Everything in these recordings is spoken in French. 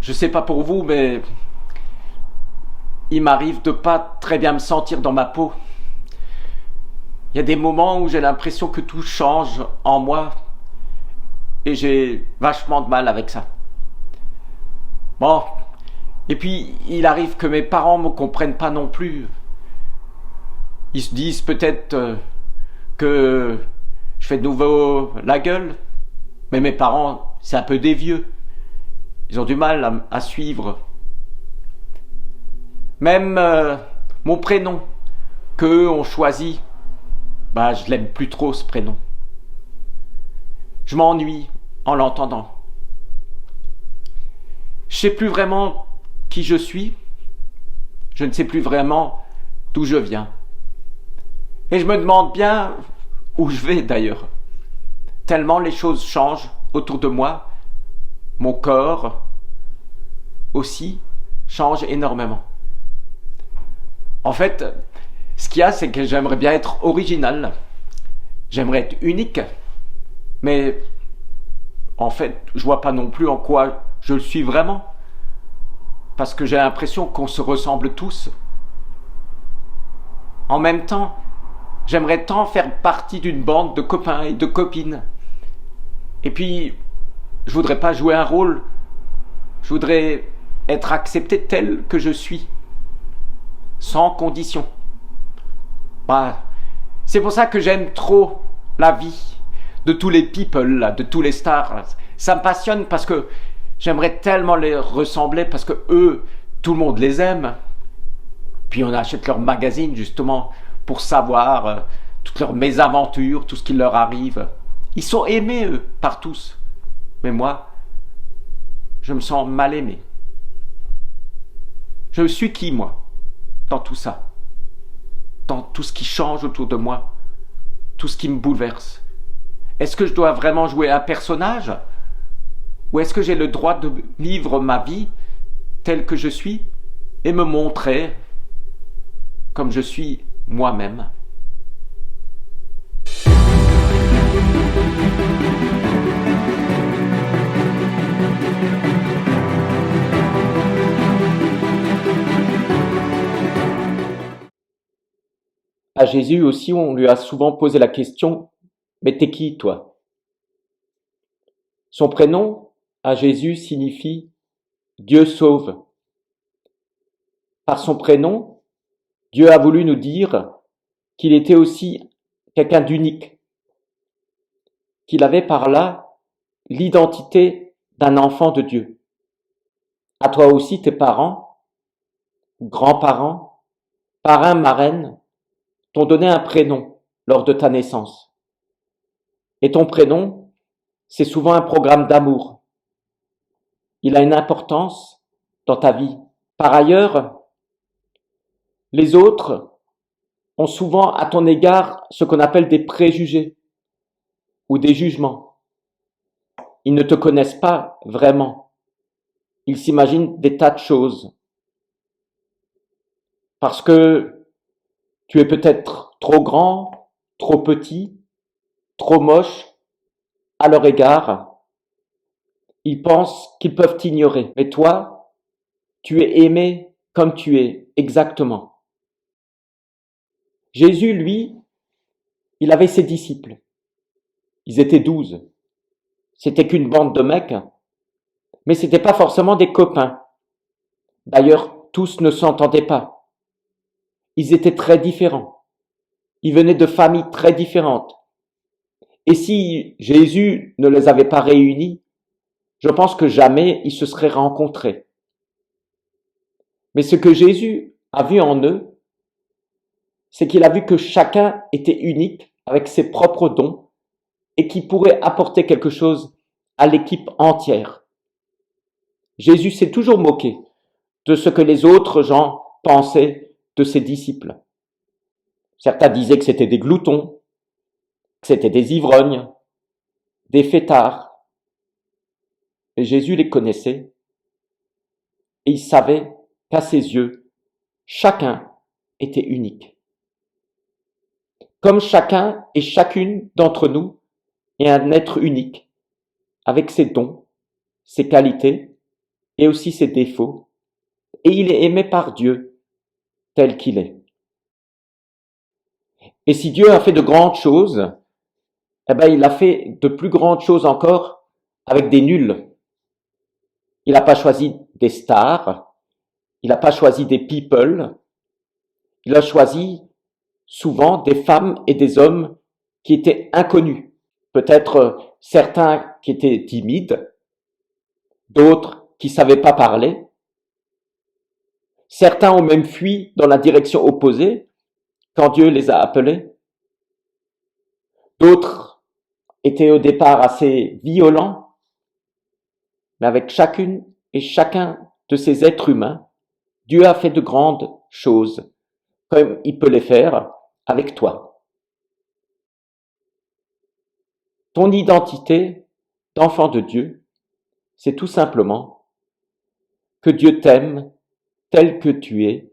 Je sais pas pour vous, mais il m'arrive de pas très bien me sentir dans ma peau. Il y a des moments où j'ai l'impression que tout change en moi et j'ai vachement de mal avec ça. Bon, et puis il arrive que mes parents me comprennent pas non plus. Ils se disent peut-être que je fais de nouveau la gueule, mais mes parents, c'est un peu des vieux. Ils ont du mal à suivre. Même mon prénom qu'eux ont choisi, bah je l'aime plus trop ce prénom. Je m'ennuie en l'entendant. Je sais plus vraiment qui je suis. Je ne sais plus vraiment d'où je viens. Et je me demande bien où je vais d'ailleurs. Tellement les choses changent autour de moi. Mon corps aussi change énormément. En fait, ce qu'il y a, c'est que j'aimerais bien être original. J'aimerais être unique. Mais en fait, je vois pas non plus en quoi je le suis vraiment. Parce que j'ai l'impression qu'on se ressemble tous. En même temps, j'aimerais tant faire partie d'une bande de copains et de copines. Et puis, je voudrais pas jouer un rôle. Je voudrais être accepté tel que je suis. Sans condition. Bah, c'est pour ça que j'aime trop la vie de tous les people, là, de tous les stars. Ça me passionne parce que j'aimerais tellement les ressembler parce que eux, tout le monde les aime. Puis on achète leur magazine justement pour savoir toutes leurs mésaventures, tout ce qui leur arrive. Ils sont aimés, eux, par tous. Mais moi, je me sens mal aimé. Je suis qui, moi, dans tout ça? Dans tout ce qui change autour de moi? Tout ce qui me bouleverse? Est-ce que je dois vraiment jouer un personnage? Ou est-ce que j'ai le droit de vivre ma vie telle que je suis et me montrer comme je suis moi-même? À Jésus aussi, on lui a souvent posé la question, mais t'es qui, toi? Son prénom, à Jésus, signifie Dieu sauve. Par son prénom, Dieu a voulu nous dire qu'il était aussi quelqu'un d'unique, qu'il avait par là l'identité d'un enfant de Dieu. À toi aussi, tes parents, grands-parents, parrains, marraines, t'ont donné un prénom lors de ta naissance. Et ton prénom, c'est souvent un programme d'amour. Il a une importance dans ta vie. Par ailleurs, les autres ont souvent à ton égard ce qu'on appelle des préjugés ou des jugements. Ils ne te connaissent pas vraiment. Ils s'imaginent des tas de choses. Parce que tu es peut-être trop grand, trop petit, trop moche à leur égard. Ils pensent qu'ils peuvent t'ignorer. Mais toi, tu es aimé comme tu es, exactement. Jésus, lui, il avait ses disciples. Ils étaient 12. C'était qu'une bande de mecs, mais c'était pas forcément des copains. D'ailleurs, tous ne s'entendaient pas. Ils étaient très différents. Ils venaient de familles très différentes. Et si Jésus ne les avait pas réunis, je pense que jamais ils se seraient rencontrés. Mais ce que Jésus a vu en eux, c'est qu'il a vu que chacun était unique avec ses propres dons et qui pourrait apporter quelque chose à l'équipe entière. Jésus s'est toujours moqué de ce que les autres gens pensaient de ses disciples. Certains disaient que c'était des gloutons, que c'était des ivrognes, des fêtards. Mais Jésus les connaissait et il savait qu'à ses yeux, chacun était unique. Comme chacun et chacune d'entre nous est un être unique, avec ses dons, ses qualités et aussi ses défauts, et il est aimé par Dieu tel qu'il est. Et si Dieu a fait de grandes choses, eh ben il a fait de plus grandes choses encore avec des nuls. Il n'a pas choisi des stars, il n'a pas choisi des people, il a choisi souvent des femmes et des hommes qui étaient inconnus. Peut-être certains qui étaient timides, d'autres qui savaient pas parler. Certains ont même fui dans la direction opposée quand Dieu les a appelés. D'autres étaient au départ assez violents, mais avec chacune et chacun de ces êtres humains, Dieu a fait de grandes choses, comme il peut les faire avec toi. Ton identité d'enfant de Dieu, c'est tout simplement que Dieu t'aime tel que tu es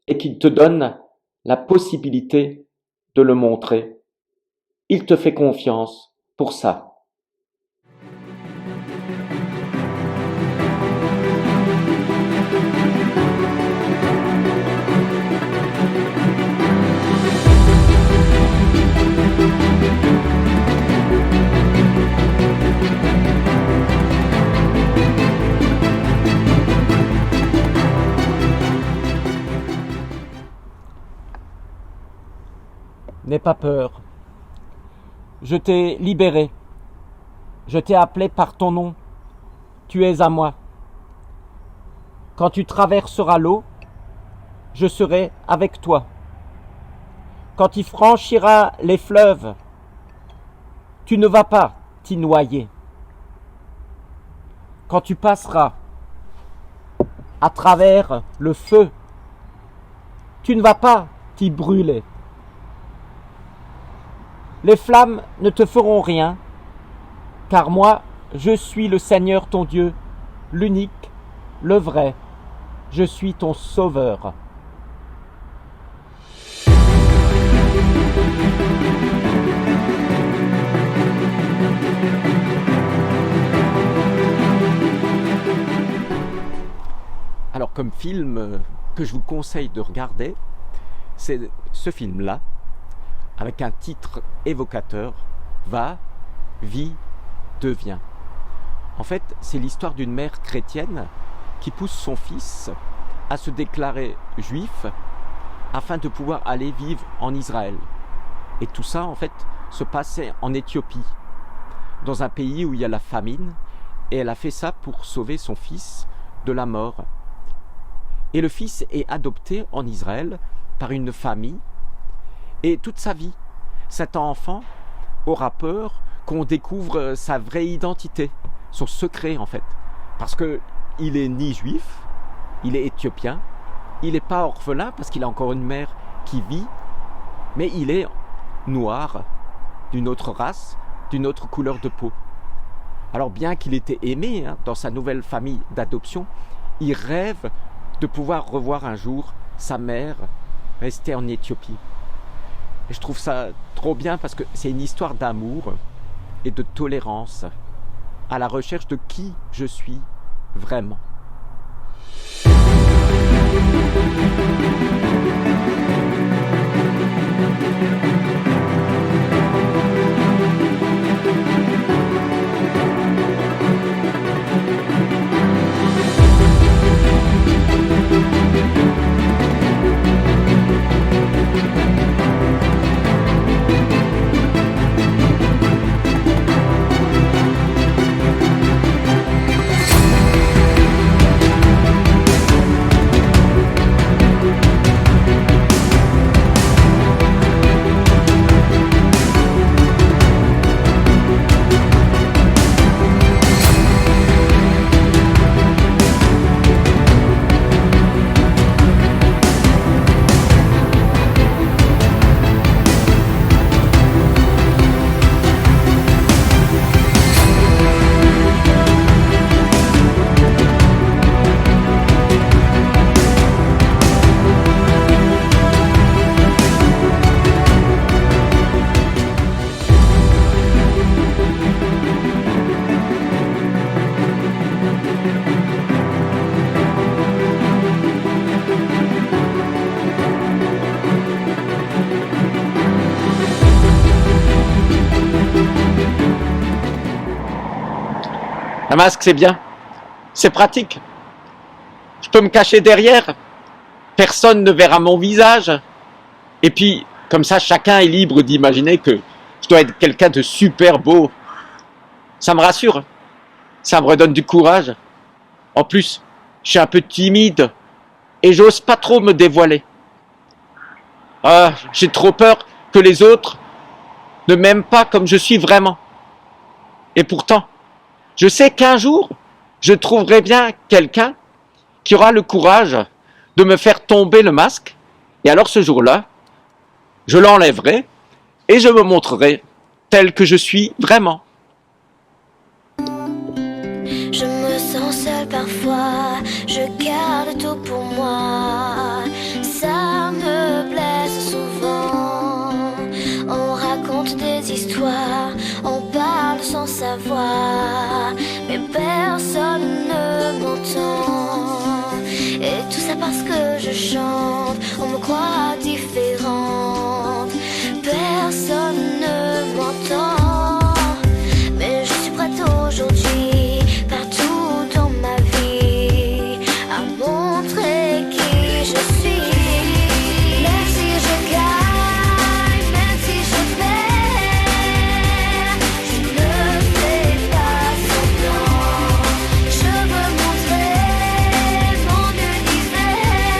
et qu'il te donne la possibilité de le montrer. Il te fait confiance pour ça. N'aie pas peur. Je t'ai libéré. Je t'ai appelé par ton nom. Tu es à moi. Quand tu traverseras l'eau, je serai avec toi. Quand tu franchiras les fleuves, tu ne vas pas t'y noyer. Quand tu passeras à travers le feu, tu ne vas pas t'y brûler. Les flammes ne te feront rien, car moi, je suis le Seigneur ton Dieu, l'unique, le vrai. Je suis ton sauveur. Alors comme film que je vous conseille de regarder, c'est ce film-là, avec un titre évocateur, Va, vie, devient. En fait, c'est l'histoire d'une mère chrétienne qui pousse son fils à se déclarer juif afin de pouvoir aller vivre en Israël. Et tout ça, en fait, se passait en Éthiopie, dans un pays où il y a la famine, et elle a fait ça pour sauver son fils de la mort. Et le fils est adopté en Israël par une famille, et toute sa vie, cet enfant aura peur qu'on découvre sa vraie identité, son secret en fait. Parce qu'il est ni juif, il est éthiopien, il n'est pas orphelin parce qu'il a encore une mère qui vit, mais il est noir, d'une autre race, d'une autre couleur de peau. Alors bien qu'il était aimé dans sa nouvelle famille d'adoption, il rêve de pouvoir revoir un jour sa mère restée en Éthiopie. Et je trouve ça trop bien parce que c'est une histoire d'amour et de tolérance à la recherche de qui je suis vraiment. Un masque, c'est bien. C'est pratique. Je peux me cacher derrière. Personne ne verra mon visage. Et puis, comme ça, chacun est libre d'imaginer que je dois être quelqu'un de super beau. Ça me rassure. Ça me redonne du courage. En plus, je suis un peu timide et j'ose pas trop me dévoiler. Ah, j'ai trop peur que les autres ne m'aiment pas comme je suis vraiment. Et pourtant, je sais qu'un jour, je trouverai bien quelqu'un qui aura le courage de me faire tomber le masque. Et alors ce jour-là, je l'enlèverai et je me montrerai tel que je suis vraiment. Je me sens seule parfois, je garde tout pour moi. Ça me blesse souvent. On raconte des histoires, on parle sans savoir, mais personne ne m'entend. Et tout ça parce que je chante, on me croit différente. Personne ne m'entend, mais je suis prête aujourd'hui, partout dans ma vie, à montrer qui je suis. Même si je gagne, même si je perds, je ne fais pas semblant. Je veux montrer mon univers,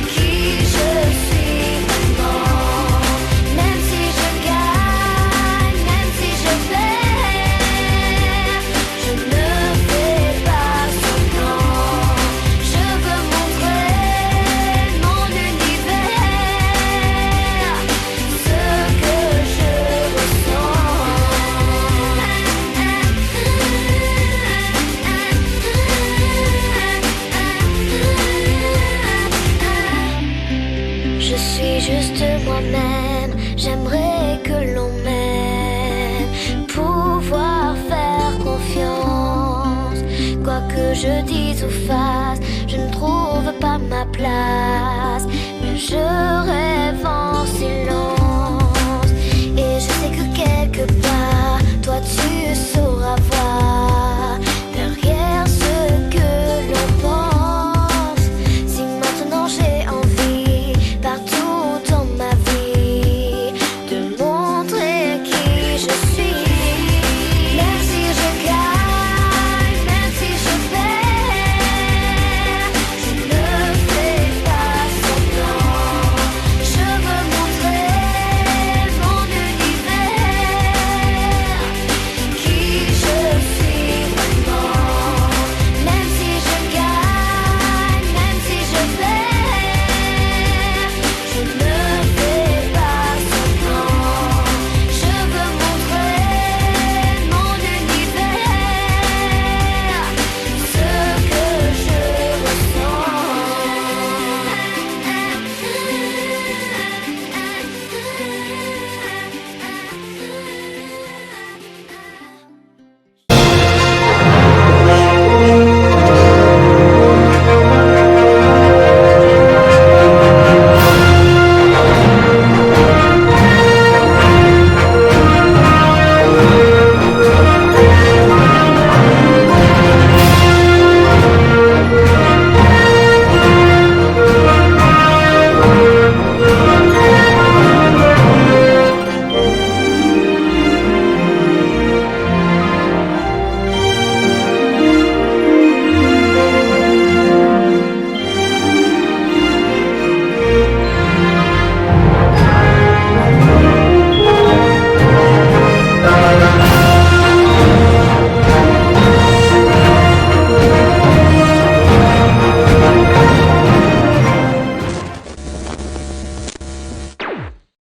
qui je suis vraiment. Même si je gagne, même si je perds, je ne fais pas semblant. Je veux montrer mon univers, ce que je ressens. Je suis juste moi-même, j'aimerais que l'on m'aime, pouvoir faire confiance. Quoi que je dise ou fasse, je ne trouve pas ma place, mais je rêve en silence. Et je sais que quelque part, toi tu sauras voir